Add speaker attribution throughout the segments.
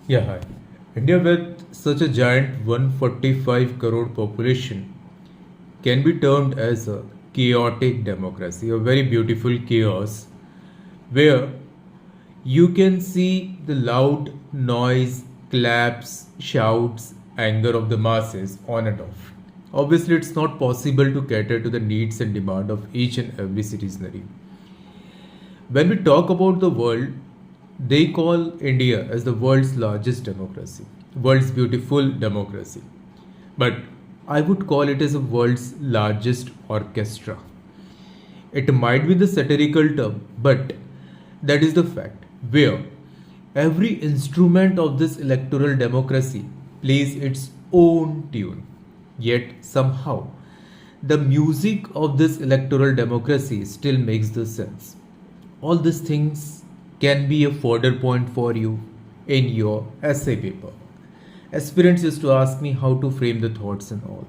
Speaker 1: Yeah, hi. India with such a giant 145 crore population can be termed as a chaotic democracy, a very beautiful chaos where you can see the loud noise, claps, shouts, anger of the masses on and off. Obviously, it's not possible to cater to the needs and demand of each and every citizenry. When we talk about the world, they call India as the world's largest democracy, world's beautiful democracy. But I would call it as the world's largest orchestra. It might be the satirical term, but that is the fact, where every instrument of this electoral democracy plays its own tune. Yet somehow, the music of this electoral democracy still makes the sense. All these things can be a fodder point for you in your essay paper. Aspirants used to ask me how to frame the thoughts and all.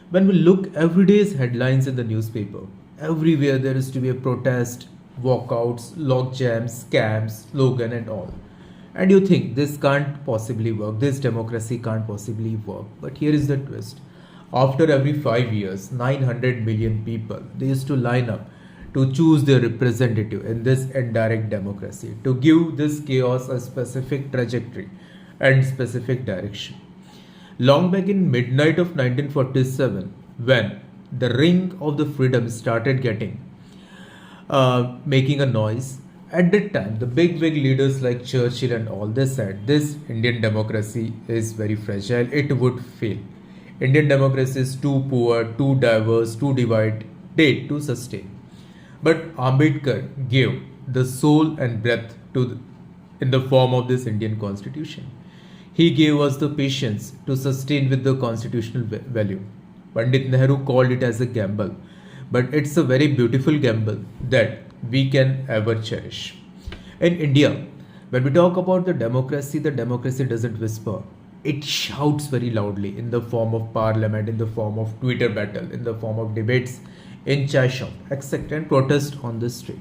Speaker 1: When we look every day's headlines in the newspaper, everywhere there is to be a protest, walkouts, log jams, scams, slogan and all. And you think this can't possibly work, this democracy can't possibly work. But here is the twist. After every 5 years, 900 million people, they used to line up to choose their representative in this indirect democracy, to give this chaos a specific trajectory and specific direction. Long back in midnight of 1947, when the ring of the freedom started making a noise, at that time the big leaders like Churchill and all, they said this Indian democracy is very fragile, it would fail. Indian democracy is too poor, too diverse, too divided to sustain. But Ambedkar gave the soul and breath in the form of this Indian constitution. He gave us the patience to sustain with the constitutional value. Pandit Nehru called it as a gamble, but it's a very beautiful gamble that we can ever cherish. In India, when we talk about the democracy doesn't whisper. It shouts very loudly in the form of parliament, in the form of Twitter battle, in the form of debates in chai shop, etc., and protest on the street.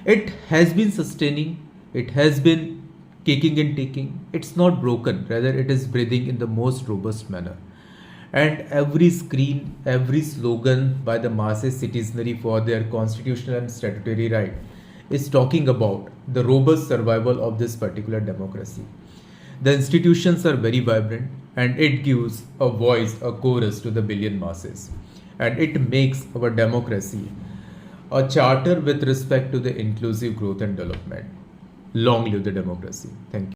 Speaker 1: It has been sustaining, it has been kicking and taking. It's not broken, rather, it is breathing in the most robust manner. And every screen, every slogan by the masses citizenry for their constitutional and statutory right is talking about the robust survival of this particular democracy. The institutions are very vibrant and it gives a voice, a chorus to the billion masses. And it makes our democracy a charter with respect to the inclusive growth and development. Long live the democracy. Thank you.